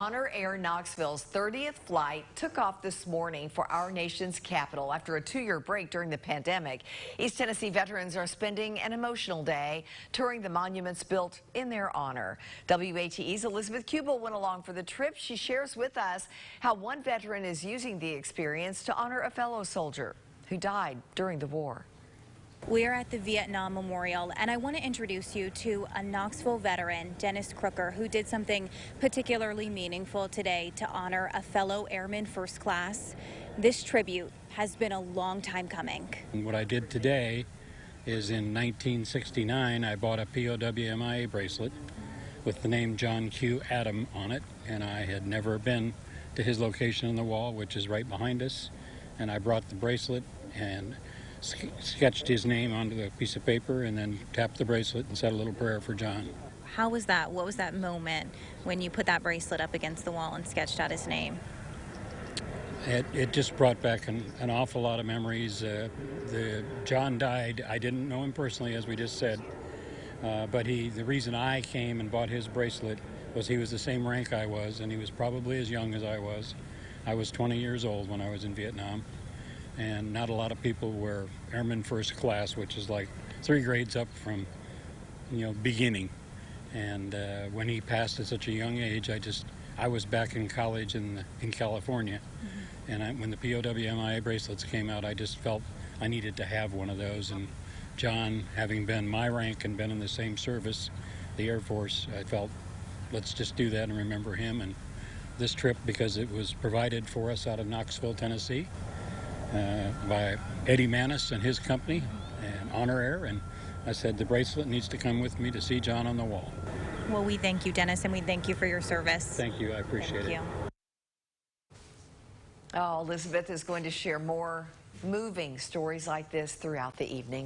Honor Air Knoxville's 30th flight took off this morning for our nation's capital after a 2-year break during the pandemic. East Tennessee veterans are spending an emotional day touring the monuments built in their honor. WATE's Elizabeth Kubel went along for the trip. She shares with us how one veteran is using the experience to honor a fellow soldier who died during the war. We're at the Vietnam Memorial, and I want to introduce you to a Knoxville veteran, Dennis Crooker, who did something particularly meaningful today to honor a fellow airman first class. This tribute has been a long time coming. And what I did today is in 1969, I bought a POWMIA bracelet with the name John Q. Adam on it, and I had never been to his location on the wall, which is right behind us, and I brought the bracelet and sketched his name onto a piece of paper and then tapped the bracelet and said a little prayer for John. How was that? What was that moment when you put that bracelet up against the wall and sketched out his name? It just brought back an awful lot of memories. John died. I didn't know him personally, as we just said, but the reason I came and bought his bracelet was he was the same rank I was, and he was probably as young as I was. I was 20 years old when I was in Vietnam. And not a lot of people were airman first class, which is like 3 grades up from, beginning. And when he passed at such a young age, I was back in college in California. Mm-hmm. And when the POWMIA bracelets came out, I just felt I needed to have one of those. And John, having been my rank and been in the same service, the Air Force, I felt, let's just do that and remember him. And this trip, because it was provided for us out of Knoxville, Tennessee, by Eddie Manis and his company, and Honor Air, and I said the bracelet needs to come with me to see John on the wall. Well, we thank you, Dennis, and we thank you for your service. Thank you. I appreciate it. Thank you. Oh, Elizabeth is going to share more moving stories like this throughout the evening.